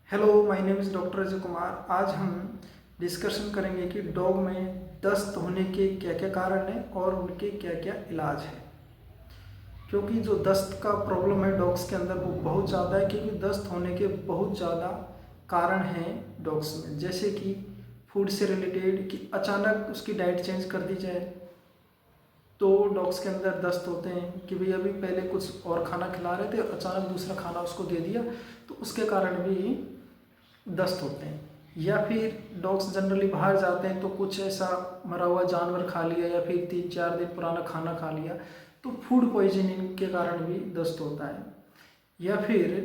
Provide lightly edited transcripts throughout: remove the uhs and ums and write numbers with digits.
Hello, my name is doctor Ajay Kumar. आज हम discussion करेंगे कि डॉग में दस्त होने के क्या क्या कारण हैं और उनके क्या क्या इलाज हैं। क्योंकि जो दस्त का प्रॉब्लम है डॉग्स के अंदर वो बहुत ज़्यादा है, क्योंकि दस्त होने के बहुत ज़्यादा कारण हैं डॉग्स में। जैसे कि फूड से रिलेटेड, कि अचानक उसकी डाइट चेंज कर दी जाए तो डॉग्स के अंदर दस्त होते हैं। कि भाई अभी पहले कुछ और खाना खिला रहे थे, अचानक दूसरा खाना उसको दे दिया तो उसके कारण भी दस्त होते हैं। या फिर डॉग्स जनरली बाहर जाते हैं तो कुछ ऐसा मरा हुआ जानवर खा लिया या फिर 3-4 दिन पुराना खाना खा लिया तो फूड पॉइजनिंग के कारण भी दस्त होता है। या फिर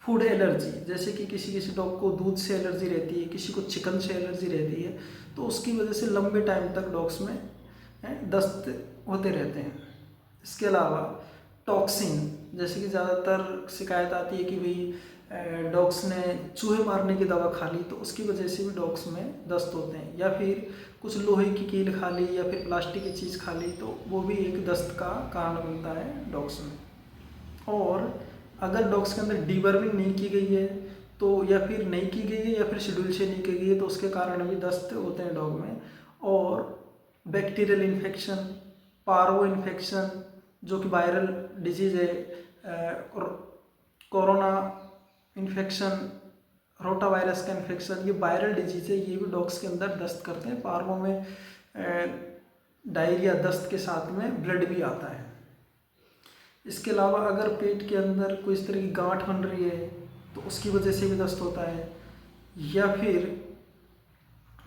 फूड एलर्जी, जैसे कि किसी किसी डॉग को दूध से एलर्जी रहती है, किसी को चिकन से एलर्जी रहती है, तो उसकी वजह से लंबे टाइम तक डॉग्स में दस्त होते रहते हैं। इसके अलावा टॉक्सिन, जैसे कि ज़्यादातर शिकायत आती है कि भाई डॉग्स ने चूहे मारने की दवा खा ली तो उसकी वजह से भी डॉग्स में दस्त होते हैं। या फिर कुछ लोहे की कील खा ली या फिर प्लास्टिक की चीज़ खा ली तो वो भी एक दस्त का कारण बनता है डॉग्स में। और अगर डॉग्स के अंदर डीवर्मिंग नहीं की गई है तो, या फिर नहीं की गई है या फिर शेड्यूल से नहीं की गई है तो उसके कारण भी दस्त होते हैं डॉग में। और बैक्टीरियल इन्फेक्शन, पार्वो इन्फेक्शन जो कि वायरल डिजीज़ है, और कोरोना इन्फेक्शन, रोटा वायरस का इन्फेक्शन, ये वायरल डिजीज़ है, ये भी डॉग्स के अंदर दस्त करते हैं। पार्वो में डायरिया, दस्त के साथ में ब्लड भी आता है। इसके अलावा अगर पेट के अंदर कोई इस तरह की गांठ बन रही है तो उसकी वजह से भी दस्त होता है। या फिर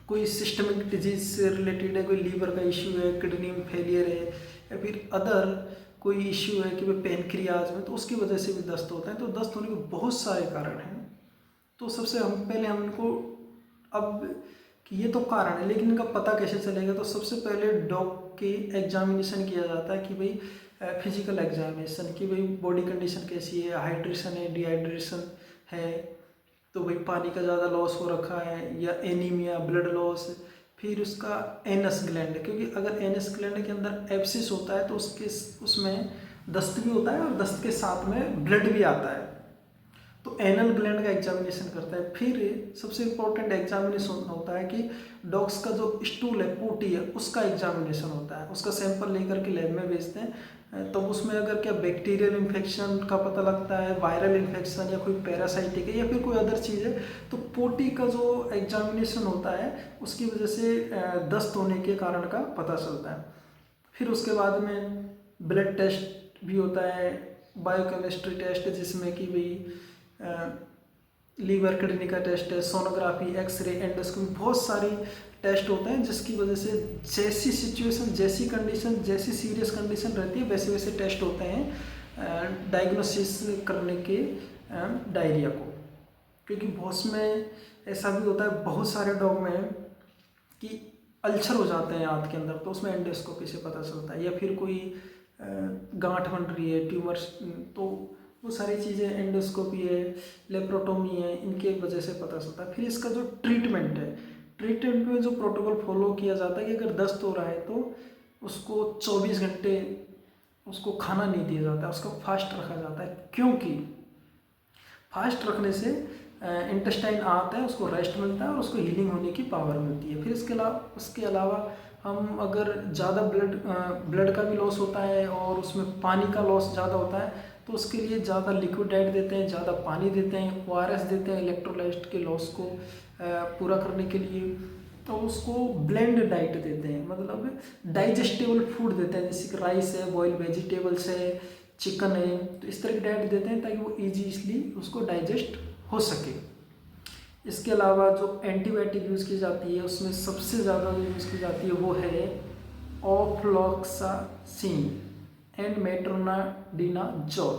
कोई सिस्टमिक डिजीज से रिलेटेड है, कोई लीवर का इश्यू है, किडनी में फेलियर है, या फिर अदर कोई इश्यू है कि भाई पेनक्रियाज में, तो उसकी वजह से भी दस्त होता है। तो दस्त होने के बहुत सारे कारण हैं। तो सबसे पहले हम इनको, अब कि ये तो कारण है लेकिन इनका पता कैसे चलेगा, तो सबसे पहले डॉग के एग्जामिनेशन किया जाता है कि भाई फिजिकल एग्जामिनेशन, कि भाई बॉडी कंडीशन कैसी है, हाइड्रेशन है, डिहाइड्रेशन है, तो भाई पानी का ज़्यादा लॉस हो रखा है या एनीमिया, ब्लड लॉस। फिर उसका एनस ग्लैंड, क्योंकि अगर एनस ग्लैंड के अंदर एब्सिस होता है तो उसमें दस्त भी होता है और दस्त के साथ में ब्लड भी आता है, तो एनल ग्लैंड का एग्जामिनेशन करता है। फिर सबसे इम्पोर्टेंट एग्जामिनेशन होता है कि डॉग्स का जो स्टूल है, पोटी है, उसका एग्जामिनेशन होता है। उसका सैंपल लेकर के लैब में भेजते हैं, तो उसमें अगर क्या बैक्टीरियल इन्फेक्शन का पता लगता है, वायरल इन्फेक्शन या कोई पैरासाइटिक है या फिर कोई अदर चीज़ है, तो पोटी का जो एग्जामिनेशन होता है उसकी वजह से दस्त होने के कारण का पता चलता है। फिर उसके बाद में ब्लड टेस्ट भी होता है, बायोकेमिस्ट्री टेस्ट, जिसमें कि भाई लीवर, किडनी का टेस्ट है, सोनोग्राफी, एक्सरे, एंडोस्कोपी, बहुत सारी टेस्ट होते हैं जिसकी वजह से जैसी सिचुएशन, जैसी कंडीशन, जैसी सीरियस कंडीशन रहती है वैसे वैसे टेस्ट होते हैं डायग्नोसिस करने के डायरिया को। क्योंकि बहुत में ऐसा भी होता है बहुत सारे डॉग में कि अल्सर हो जाते हैं हाथ के अंदर, तो उसमें एंडोस्कोपी से पता चलता है। या फिर कोई गांठ बन रही है, ट्यूमर्स, तो वो सारी चीज़ें, एंडोस्कोपी है, लेप्रोटोमी है, इनके वजह से पता चलता है। फिर इसका जो ट्रीटमेंट है, ट्रीटमेंट में जो प्रोटोकॉल फॉलो किया जाता है कि अगर दस्त हो रहा है तो उसको 24 घंटे उसको खाना नहीं दिया जाता है, उसको फास्ट रखा जाता है। क्योंकि फास्ट रखने से इंटेस्टाइन आता है, उसको रेस्ट मिलता है और उसको हीलिंग होने की पावर मिलती है। फिर उसके अलावा हम अगर ज़्यादा ब्लड का भी लॉस होता है और उसमें पानी का लॉस ज़्यादा होता है तो उसके लिए ज़्यादा लिक्विड डाइट देते हैं, ज़्यादा पानी देते हैं, ओआरएस देते हैं इलेक्ट्रोलाइट के लॉस को पूरा करने के लिए। तो उसको ब्लेंड डाइट देते हैं, मतलब डाइजेस्टेबल फूड देते हैं, जैसे कि राइस है, बॉइल्ड वेजिटेबल्स है, चिकन है, तो इस तरह की डाइट देते हैं ताकि वो ईजीली उसको डाइजेस्ट हो सके। इसके अलावा जो एंटीबायोटिक यूज़ की जाती है उसमें सबसे ज़्यादा जो यूज़ की जाती है वो है ऑफ्लॉक्सासिन एंड मेट्रोनाडिनाजोल,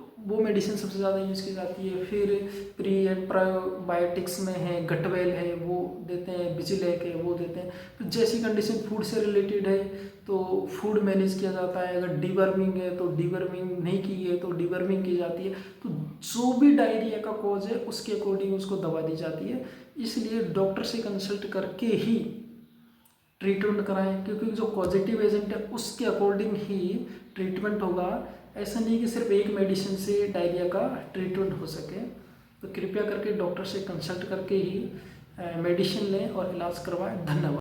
तो वो मेडिसिन सबसे ज़्यादा यूज़ की जाती है। फिर प्री एंड प्रोबायोटिक्स में है, गटवेल है, वो देते हैं, बिजिलेक है, वो देते हैं। तो जैसी कंडीशन फूड से रिलेटेड है तो फूड मैनेज किया जाता है, अगर डीवर्मिंग है तो डीवर्मिंग नहीं की है तो डीवर्मिंग की जाती है। तो जो भी डायरिया का कॉज है उसके अकॉर्डिंग उसको दवा दी जाती है। इसलिए डॉक्टर से कंसल्ट करके ही ट्रीटमेंट कराएं, क्योंकि जो पॉजिटिव एजेंट है उसके अकॉर्डिंग ही ट्रीटमेंट होगा। ऐसा नहीं कि सिर्फ एक मेडिसिन से डायरिया का ट्रीटमेंट हो सके। तो कृपया करके डॉक्टर से कंसल्ट करके ही मेडिसिन लें और इलाज करवाएं। धन्यवाद।